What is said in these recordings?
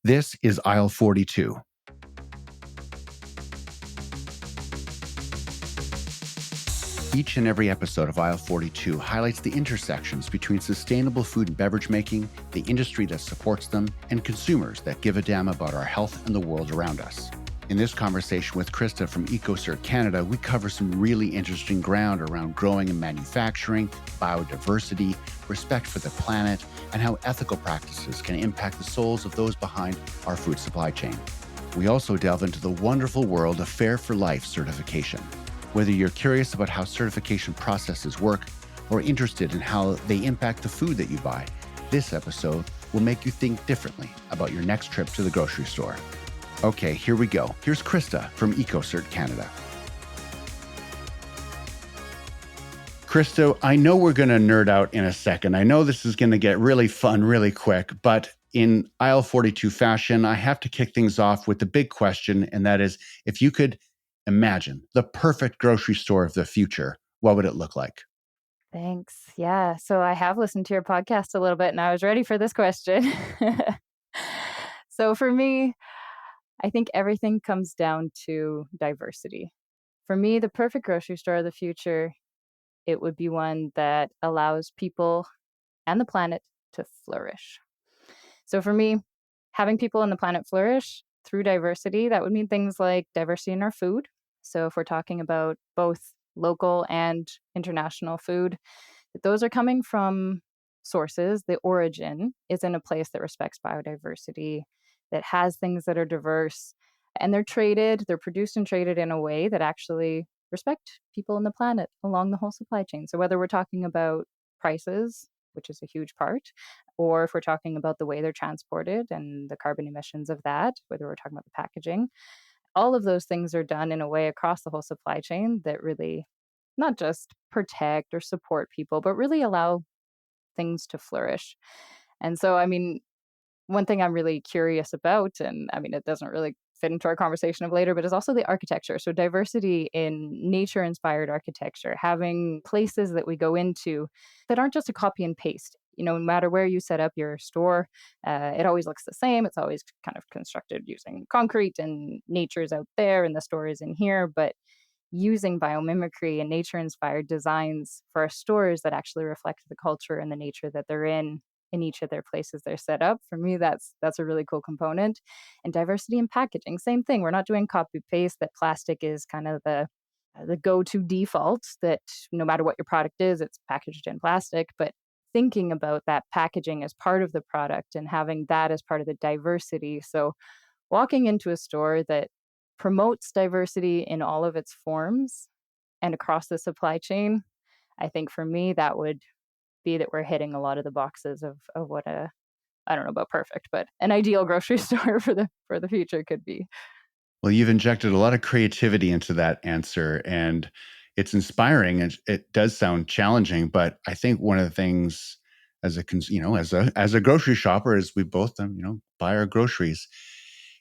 This is Aisle 42. Each and every episode of Aisle 42 highlights the intersections between sustainable food and beverage making, the industry that supports them, and consumers that give a damn about our health and the world around us. In this conversation with Krista from EcoCERT Canada, we cover some really interesting ground around growing and manufacturing, biodiversity, respect for the planet, and how ethical practices can impact the souls of those behind our food supply chain. We also delve into the wonderful world of Fair for Life certification. Whether you're curious about how certification processes work or interested in how they impact the food that you buy, this episode will make you think differently about your next trip to the grocery store. Okay, here we go. Here's Krista from EcoCERT Canada. Krista, I know we're going to nerd out in a second. I know this is going to get really fun really quick, but in Aisle 42 fashion, I have to kick things off with the big question, and that is, if you could imagine the perfect grocery store of the future, what would it look like? Thanks. Yeah. So I have listened to your podcast a little bit and I was ready for this question. So for me, I think everything comes down to diversity. For me, the perfect grocery store of the future, it would be one that allows people and the planet to flourish. So for me, having people and the planet flourish through diversity, that would mean things like diversity in our food. So if we're talking about both local and international food, those are coming from sources. The origin is in a place that respects biodiversity, that has things that are diverse, and they're produced and traded in a way that actually respect people and the planet along the whole supply chain. So whether we're talking about prices, which is a huge part, or if we're talking about the way they're transported and the carbon emissions of that, whether we're talking about the packaging, all of those things are done in a way across the whole supply chain that really not just protect or support people, but really allow things to flourish. And so, I mean, one thing I'm really curious about, and I mean, it doesn't really fit into our conversation of later, but is also the architecture. So, diversity in nature inspired architecture, having places that we go into that aren't just a copy and paste. No matter where you set up your store, it always looks the same. It's always kind of constructed using concrete, and nature's out there, and the store is in here. But using biomimicry and nature inspired designs for our stores that actually reflect the culture and the nature that they're in each of their places they're set up. For me, that's a really cool component. And diversity in packaging, same thing. We're not doing copy paste, that plastic is kind of the go-to default, that no matter what your product is, it's packaged in plastic. But thinking about that packaging as part of the product and having that as part of the diversity. So walking into a store that promotes diversity in all of its forms and across the supply chain, I think for me that would be that we're hitting a lot of the boxes of what a, I don't know about perfect, but an ideal grocery store for the future could be. Well, you've injected a lot of creativity into that answer, and it's inspiring, and it does sound challenging. But I think one of the things, as a grocery shopper, as we both buy our groceries,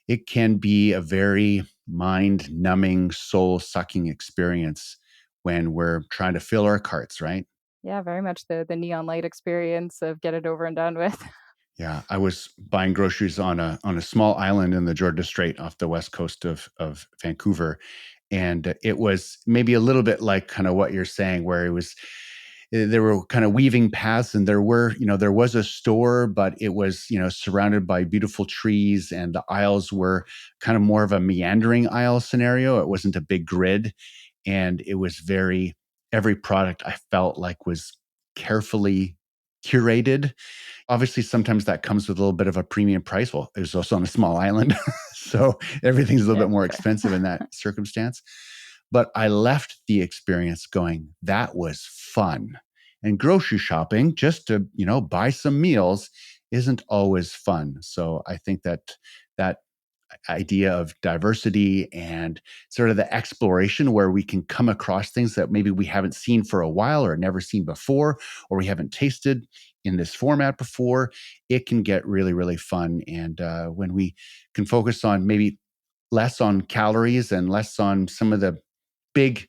it can be a very mind-numbing, soul-sucking experience when we're trying to fill our carts, right? Yeah, very much the neon light experience of get it over and done with. Yeah, I was buying groceries on a small island in the Georgia Strait off the west coast of Vancouver, and it was maybe a little bit like kind of what you're saying, where it was there were kind of weaving paths, and there was a store, but it was surrounded by beautiful trees, and the aisles were kind of more of a meandering aisle scenario. It wasn't a big grid, and it was every product I felt like was carefully curated. Obviously, sometimes that comes with a little bit of a premium price. Well, it was also on a small island, so everything's a little Yeah. bit more expensive in that circumstance. But I left the experience going, that was fun. And grocery shopping, just to, buy some meals, isn't always fun. So I think that idea of diversity and sort of the exploration where we can come across things that maybe we haven't seen for a while or never seen before, or we haven't tasted in this format before, it can get really, really fun. And when we can focus on maybe less on calories and less on some of the big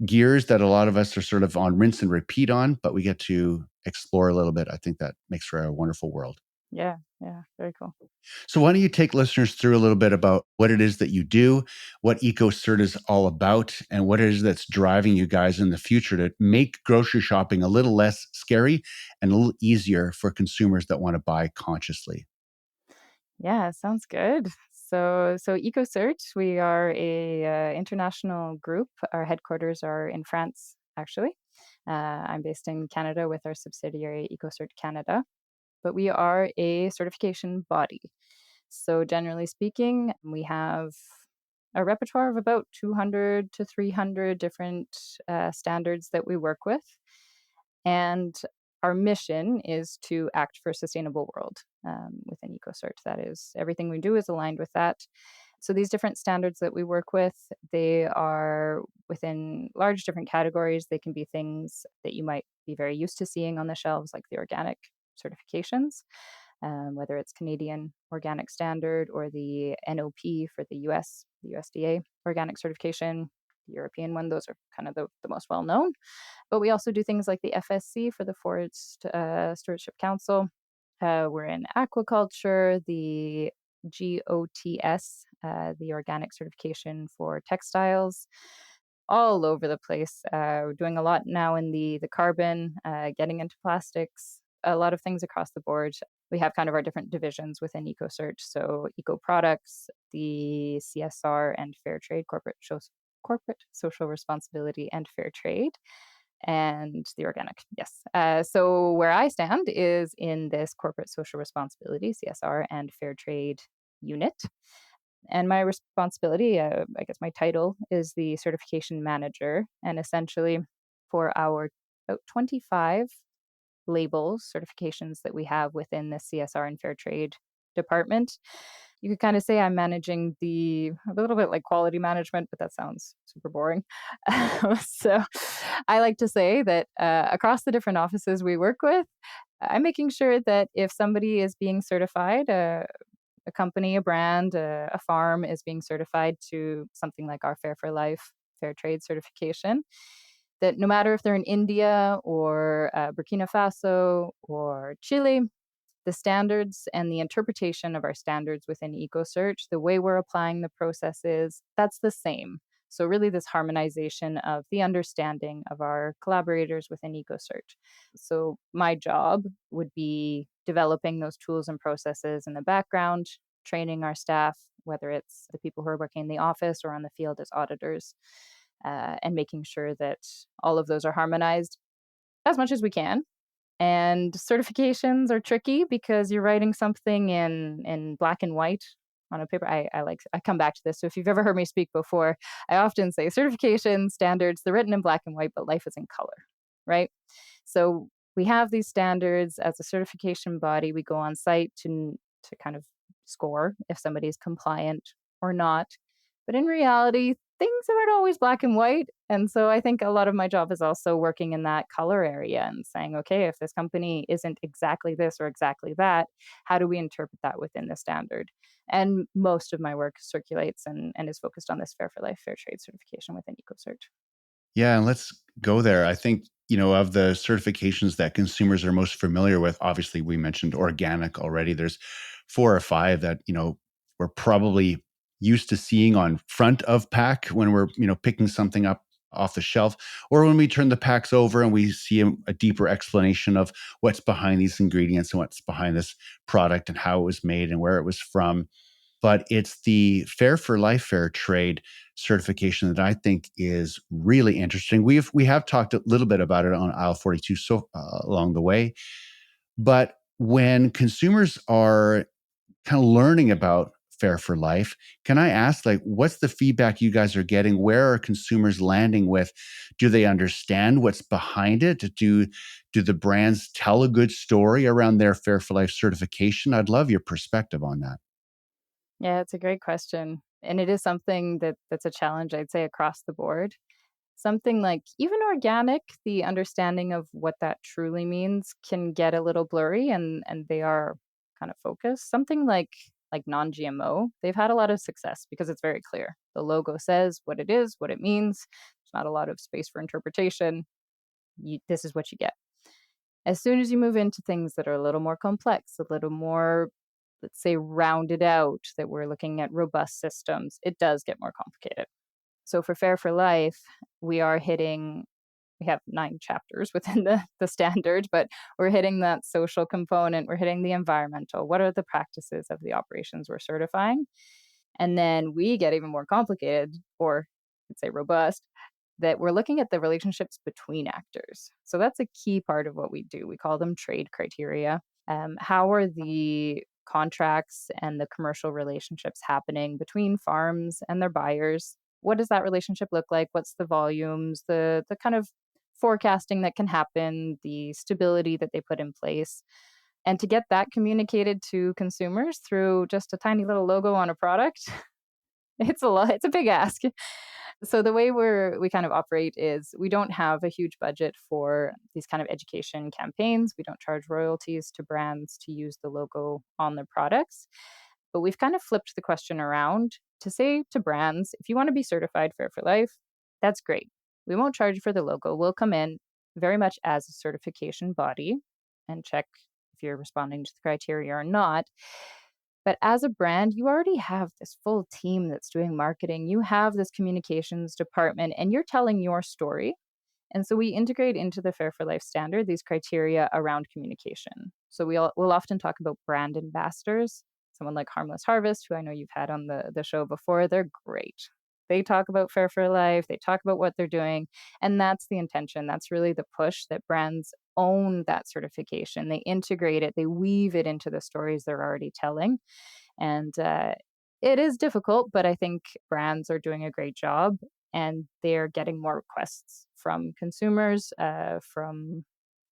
gears that a lot of us are sort of on rinse and repeat on, but we get to explore a little bit, I think that makes for a wonderful world. Yeah, yeah, very cool. So why don't you take listeners through a little bit about what it is that you do, what EcoCert is all about, and what it is that's driving you guys in the future to make grocery shopping a little less scary and a little easier for consumers that want to buy consciously. Yeah, sounds good. So EcoCERT, we are a international group. Our headquarters are in France, actually. I'm based in Canada with our subsidiary EcoCERT Canada, but we are a certification body. So generally speaking, we have a repertoire of about 200 to 300 different standards that we work with. And our mission is to act for a sustainable world within EcoCert. That is, everything we do is aligned with that. So these different standards that we work with, they are within large different categories. They can be things that you might be very used to seeing on the shelves, like the organic certifications, whether it's Canadian Organic Standard or the NOP for the US, the USDA organic certification, the European one. Those are kind of the most well known. But we also do things like the FSC for the Forest Stewardship Council. We're in aquaculture, the GOTS, the organic certification for textiles, all over the place. We're doing a lot now in the carbon, getting into plastics, a lot of things across the board. We have kind of our different divisions within EcoCert. So eco products, the CSR and fair trade, corporate social responsibility and fair trade, and the organic. Yes. So where I stand is in this corporate social responsibility, CSR, and fair trade unit. And my responsibility, I guess my title is the certification manager. And essentially, for our about 25 labels, certifications that we have within the CSR and fair trade department, you could kind of say I'm managing a little bit like quality management, but that sounds super boring. So I like to say that across the different offices we work with, I'm making sure that if somebody is being certified, a company, a brand, a farm is being certified to something like our Fair for Life fair trade certification, that no matter if they're in India or Burkina Faso or Chile, the standards and the interpretation of our standards within EcoCert, the way we're applying the processes, that's the same. So, really, this harmonization of the understanding of our collaborators within EcoCert. So, my job would be developing those tools and processes in the background, training our staff, whether it's the people who are working in the office or on the field as auditors, and making sure that all of those are harmonized as much as we can. And certifications are tricky because you're writing something in black and white on a paper. I come back to this. So if you've ever heard me speak before, I often say certification standards, they're written in black and white, but life is in color, right? So we have these standards as a certification body. We go on site to kind of score if somebody is compliant or not. But in reality, things aren't always black and white. And so I think a lot of my job is also working in that color area and saying, okay, if this company isn't exactly this or exactly that, how do we interpret that within the standard? And most of my work circulates and is focused on this Fair for Life Fair Trade certification within EcoCert. Yeah, and let's go there. I think, of the certifications that consumers are most familiar with, obviously we mentioned organic already. There's four or five that, we're probably used to seeing on front of pack when we're, picking something up off the shelf, or when we turn the packs over and we see a deeper explanation of what's behind these ingredients and what's behind this product and how it was made and where it was from. But it's the Fair for Life Fair Trade certification that I think is really interesting. We have talked a little bit about it on aisle 42 along the way, but when consumers are kind of learning about Fair for Life, can I ask, like, what's the feedback you guys are getting? Where are consumers landing with? Do they understand what's behind it? Do the brands tell a good story around their Fair for Life certification? I'd love your perspective on that. Yeah, it's a great question. And it is something that's a challenge, I'd say, across the board. Something like even organic, the understanding of what that truly means can get a little blurry and they are kind of focused. Something like non-GMO, they've had a lot of success because it's very clear. The logo says what it is, what it means. There's not a lot of space for interpretation. This is what you get. As soon as you move into things that are a little more complex, a little more, let's say, rounded out, that we're looking at robust systems, it does get more complicated. So for Fair for Life, we are hitting, we have 9 chapters within the standard, but we're hitting that social component, we're hitting the environmental. What are the practices of the operations we're certifying? And then we get even more complicated, or let's say robust, that we're looking at the relationships between actors. So that's a key part of what we do. We call them trade criteria. How are the contracts and the commercial relationships happening between farms and their buyers? What does that relationship look like? What's the volumes, the kind of forecasting that can happen, the stability that they put in place? And to get that communicated to consumers through just a tiny little logo on a product, it's a lot. It's a big ask. So the way we kind of operate is we don't have a huge budget for these kind of education campaigns. We don't charge royalties to brands to use the logo on their products. But we've kind of flipped the question around to say to brands, if you want to be certified Fair for Life, that's great. We won't charge you for the logo. We'll come in very much as a certification body and check if you're responding to the criteria or not. But as a brand, you already have this full team that's doing marketing. You have this communications department and you're telling your story. And so we integrate into the Fair for Life standard these criteria around communication. So we'll often talk about brand ambassadors. Someone like Harmless Harvest, who I know you've had on the show before, they're great. They talk about Fair for Life, they talk about what they're doing. And that's the intention. That's really the push, that brands own that certification. They integrate it, they weave it into the stories they're already telling. And it is difficult, but I think brands are doing a great job and they're getting more requests from consumers, from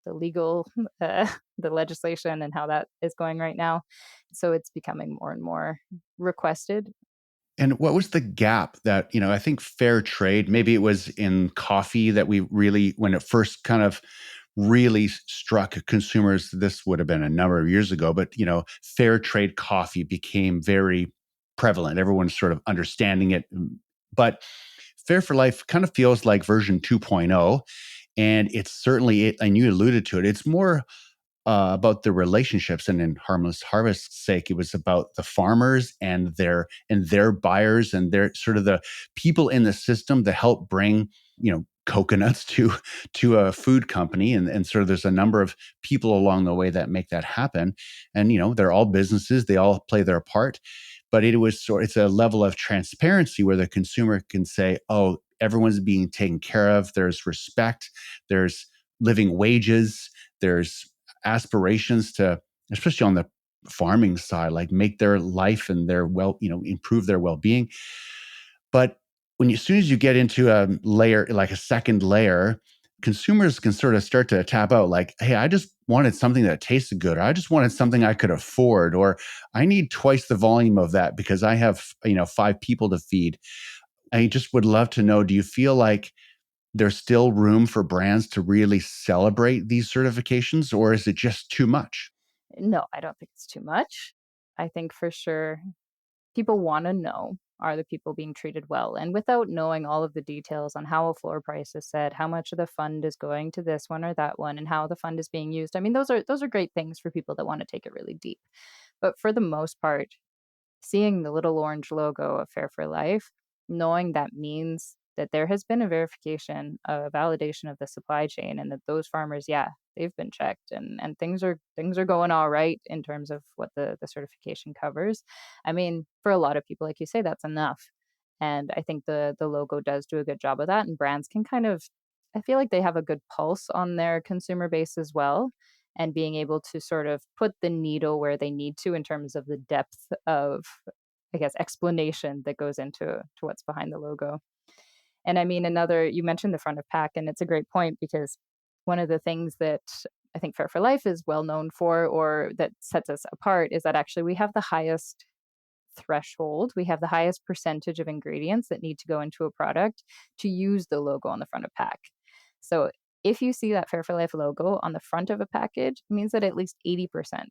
the legal, the legislation and how that is going right now. So it's becoming more and more requested. And what was the gap that, I think fair trade, maybe it was in coffee that we really, when it first kind of really struck consumers, this would have been a number of years ago, but, fair trade coffee became very prevalent. Everyone's sort of understanding it. But Fair for Life kind of feels like version 2.0. And it's certainly, and you alluded to it, it's more about the relationships. And in Harmless Harvest's sake, it was about the farmers and their buyers and their sort of the people in the system that help bring coconuts to a food company, and sort of there's a number of people along the way that make that happen. And they're all businesses, they all play their part, but it's a level of transparency where the consumer can say, oh, everyone's being taken care of, there's respect, there's living wages, there's aspirations to, especially on the farming side, like make their life and their improve their well-being. But as soon as you get into a layer, like a second layer, consumers can sort of start to tap out like, hey, I just wanted something that tasted good, or I just wanted something I could afford, or I need twice the volume of that because I have 5 people to feed. I just would love to know, do you feel like there's still room for brands to really celebrate these certifications, or is it just too much? No, I don't think it's too much. I think for sure people want to know, are the people being treated well? And without knowing all of the details on how a floor price is set, how much of the fund is going to this one or that one, and how the fund is being used. I mean, those are great things for people that want to take it really deep. But for the most part, seeing the little orange logo of Fair for Life, knowing that means that there has been a verification, a validation of the supply chain, and that those farmers, yeah, they've been checked, and things are going all right in terms of what the certification covers. I mean, for a lot of people, like you say, that's enough. And I think the logo does do a good job of that, and brands can kind of, I feel like they have a good pulse on their consumer base as well, and being able to sort of put the needle where they need to in terms of the depth of, I guess, explanation that goes into to what's behind the logo. And I mean, you mentioned the front of pack, and it's a great point because one of the things that I think Fair for Life is well known for, or that sets us apart, is that actually we have the highest threshold. We have the highest percentage of ingredients that need to go into a product to use the logo on the front of pack. So if you see that Fair for Life logo on the front of a package, it means that at least 80%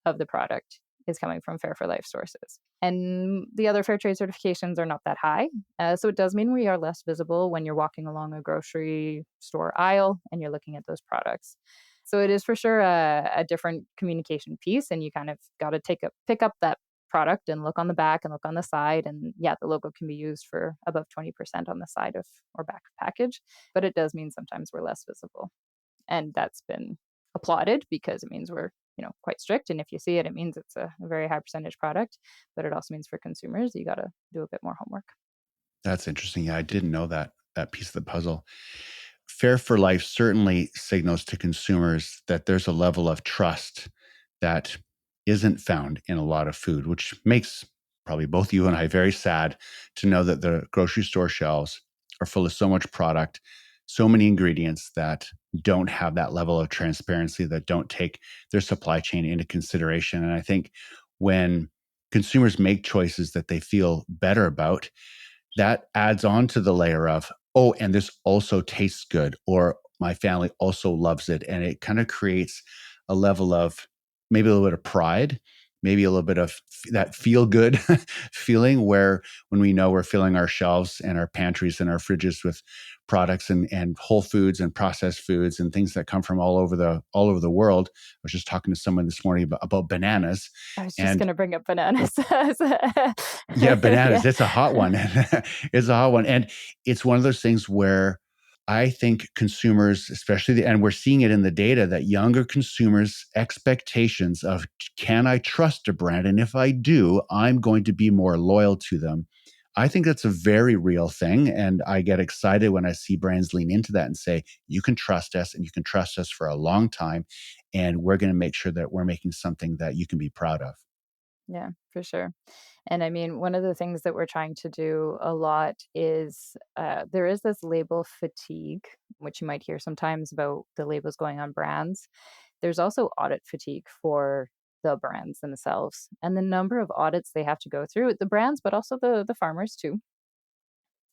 of the product is coming from Fair for Life sources. And the other fair trade certifications are not that high. So it does mean we are less visible when you're walking along a grocery store aisle and you're looking at those products. So it is for sure a different communication piece, and you kind of got to pick up that product and look on the back and look on the side. And yeah, the logo can be used for above 20% on the side of or back of package, but it does mean sometimes we're less visible. And that's been applauded because it means we're, quite strict. And if you see it, it means it's a very high percentage product. But it also means for consumers, you got to do a bit more homework. That's interesting. Yeah, I didn't know that piece of the puzzle. Fair for Life certainly signals to consumers that there's a level of trust that isn't found in a lot of food, which makes probably both you and I very sad to know that the grocery store shelves are full of so much product, so many ingredients that don't have that level of transparency, that don't take their supply chain into consideration. And I think when consumers make choices that they feel better about, that adds on to the layer of, oh, and this also tastes good, or my family also loves it. And it kind of creates a level of maybe a little bit of pride, maybe a little bit of that feel good feeling, where when we know we're filling our shelves and our pantries and our fridges with products and whole foods and processed foods and things that come from all over the world. I was just talking to someone this morning about bananas. I was just And going to bring up bananas. yeah, Yeah. bananas. It's a hot one. It's a hot one. And it's one of those things where I think consumers, and we're seeing it in the data, that younger consumers' expectations of, can I trust a brand? And if I do, I'm going to be more loyal to them. I think that's a very real thing. And I get excited when I see brands lean into that and say, you can trust us and you can trust us for a long time. And we're going to make sure that we're making something that you can be proud of. Yeah, for sure. And I mean, one of the things that we're trying to do a lot is there is this label fatigue, which you might hear sometimes about the labels going on brands. There's also audit fatigue for the brands themselves and the number of audits they have to go through, the brands, but also the farmers too.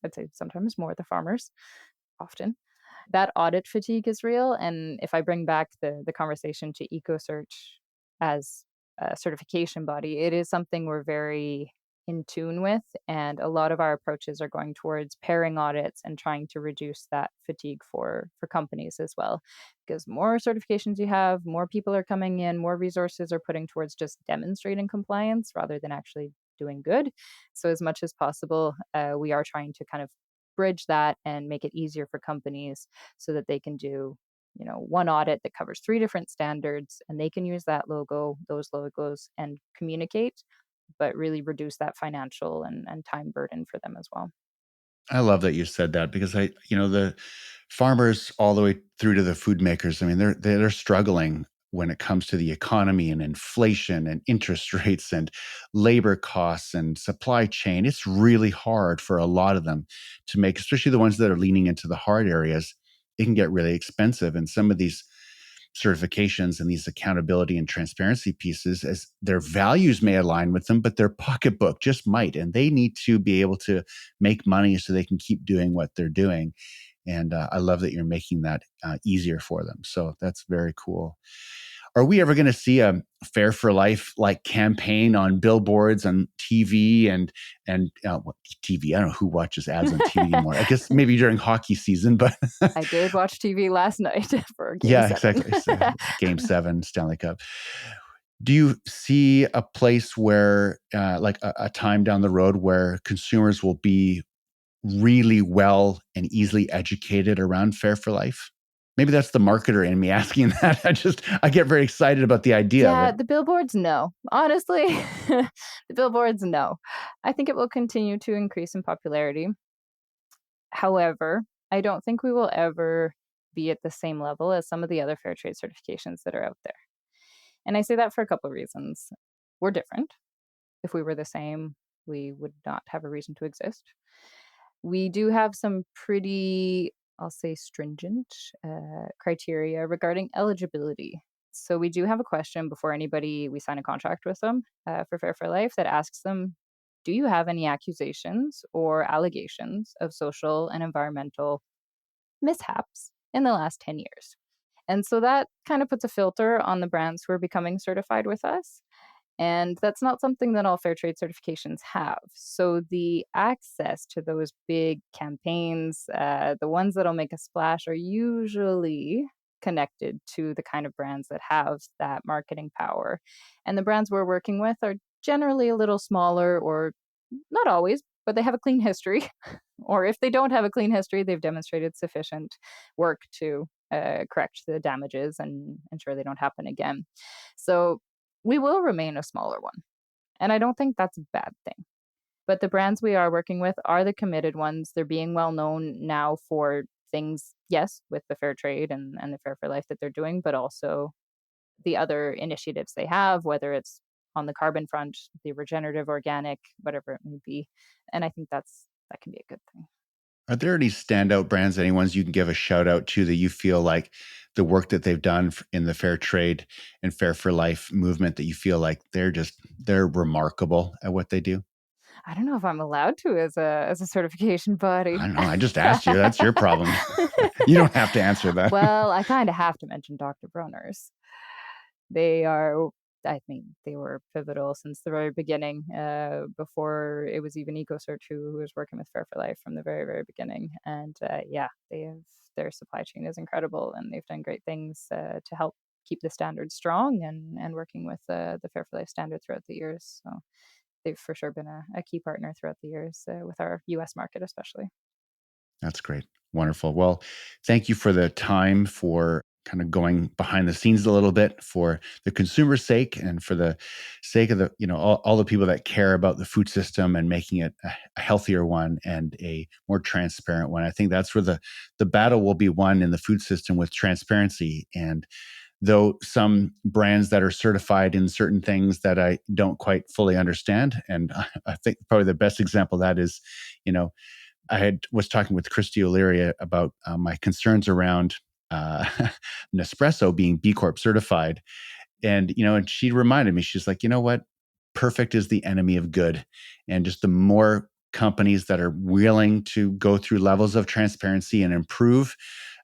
I'd say sometimes more the farmers, often. That audit fatigue is real. And if I bring back the conversation to EcoCERT as a certification body, it is something we're very in tune with. And a lot of our approaches are going towards pairing audits and trying to reduce that fatigue for companies as well. Because more certifications you have, more people are coming in, more resources are putting towards just demonstrating compliance rather than actually doing good. So as much as possible, we are trying to kind of bridge that and make it easier for companies so that they can do, one audit that covers three different standards, and they can use those logos, and communicate, but really reduce that financial and time burden for them as well. I love that you said that, because the farmers all the way through to the food makers. I mean, they're struggling when it comes to the economy and inflation and interest rates and labor costs and supply chain. It's really hard for a lot of them to make, especially the ones that are leaning into the hard areas. It can get really expensive, and some of these certifications and these accountability and transparency pieces, as their values may align with them, but their pocketbook just might. And they need to be able to make money so they can keep doing what they're doing. And I love that you're making that easier for them. So that's very cool. Are we ever going to see a Fair for Life like campaign on billboards, on TV, and what TV? I don't know who watches ads on TV anymore. I guess maybe during hockey season, but I did watch TV last night for game yeah, 7. exactly. So, Game 7, Stanley Cup. Do you see a place where, like a time down the road, where consumers will be really well and easily educated around Fair for Life? Maybe that's the marketer in me asking that. I get very excited about the idea of Yeah, it. the billboards, no. Honestly, the billboards, no. I think it will continue to increase in popularity. However, I don't think we will ever be at the same level as some of the other fair trade certifications that are out there. And I say that for a couple of reasons. We're different. If we were the same, we would not have a reason to exist. We do have some pretty, I'll say, stringent criteria regarding eligibility. So we do have a question before anybody we sign a contract with them for Fair for Life that asks them, do you have any accusations or allegations of social and environmental mishaps in the last 10 years? And so that kind of puts a filter on the brands who are becoming certified with us. And that's not something that all fair trade certifications have. So the access to those big campaigns, the ones that'll make a splash, are usually connected to the kind of brands that have that marketing power. And the brands we're working with are generally a little smaller, or not always, but they have a clean history. Or if they don't have a clean history, they've demonstrated sufficient work to correct the damages and ensure they don't happen again. So we will remain a smaller one. And I don't think that's a bad thing. But the brands we are working with are the committed ones. They're being well known now for things, yes, with the fair trade and the Fair for Life that they're doing, but also the other initiatives they have, whether it's on the carbon front, the regenerative, organic, whatever it may be. And I think that can be a good thing. Are there any standout brands, any ones you can give a shout out to that you feel like the work that they've done in the fair trade and Fair for Life movement, that you feel like they're remarkable at what they do? I don't know if I'm allowed to as a certification body. I don't know. I just asked you. That's your problem. You don't have to answer that. Well, I kind of have to mention Dr. Bronner's. They are, I mean, they were pivotal since the very beginning, before it was even EcoCERT who was working with Fair for Life from the very, very beginning. And yeah, their supply chain is incredible, and they've done great things to help keep the standards strong and working with the Fair for Life standard throughout the years. So they've for sure been a key partner throughout the years with our US market, especially. That's great. Wonderful. Well, thank you for the time, for kind of going behind the scenes a little bit, for the consumer's sake and for the sake of all the people that care about the food system and making it a healthier one and a more transparent one. I think that's where the battle will be won in the food system, with transparency. And though some brands that are certified in certain things that I don't quite fully understand, and I think probably the best example of that is, was talking with Krista O'Leary about my concerns around Nespresso being B Corp certified. And she reminded me, she's like, you know what? Perfect is the enemy of good. And just the more companies that are willing to go through levels of transparency and improve,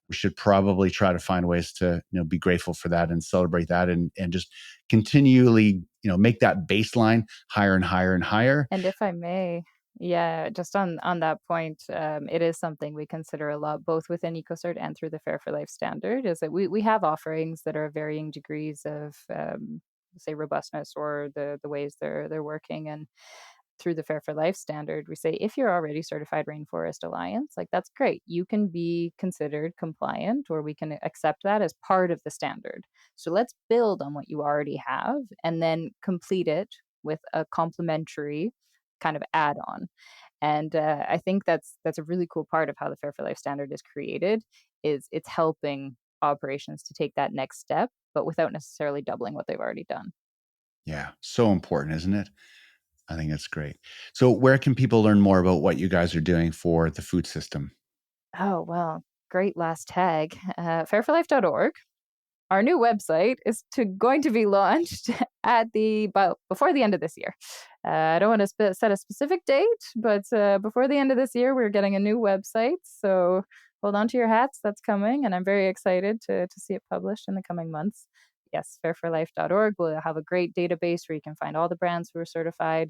we should probably try to find ways to, be grateful for that and celebrate that, and just continually, make that baseline higher and higher and higher. And if I may, yeah, just on that point, it is something we consider a lot, both within EcoCert and through the Fair for Life standard, is that we have offerings that are varying degrees of, say, robustness, or the ways they're working. And through the Fair for Life standard, we say, if you're already certified Rainforest Alliance, like, that's great. You can be considered compliant, or we can accept that as part of the standard. So let's build on what you already have and then complete it with a complementary kind of add-on. And I think that's a really cool part of how the Fair for Life standard is created, is it's helping operations to take that next step, but without necessarily doubling what they've already done. Yeah, so important, isn't it? I think it's great. So where can people learn more about what you guys are doing for the food system? Oh, well, great last tag. Fairforlife.org. Our new website is going to be launched before the end of this year. I don't want to set a specific date, but before the end of this year, we're getting a new website. So hold on to your hats. That's coming, and I'm very excited to see it published in the coming months. Yes, fairforlife.org will have a great database where you can find all the brands who are certified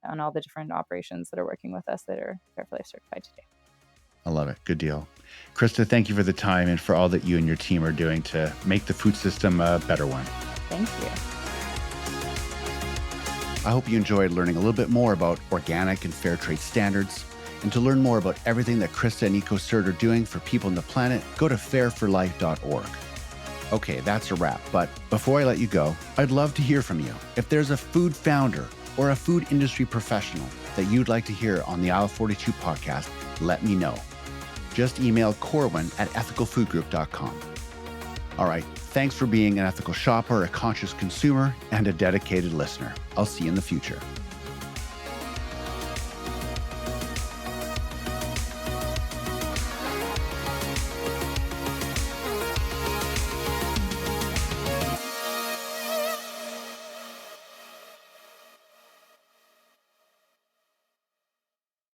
and all the different operations that are working with us that are Fair for Life certified today. I love it. Good deal. Krista, thank you for the time and for all that you and your team are doing to make the food system a better one. Thank you. I hope you enjoyed learning a little bit more about organic and fair trade standards. And to learn more about everything that Krista and EcoCERT are doing for people on the planet, go to fairforlife.org. Okay, that's a wrap. But before I let you go, I'd love to hear from you. If there's a food founder or a food industry professional that you'd like to hear on the Aisle 42 podcast, let me know. Just email corwin@ethicalfoodgroup.com. All right, thanks for being an ethical shopper, a conscious consumer, and a dedicated listener. I'll see you in the future.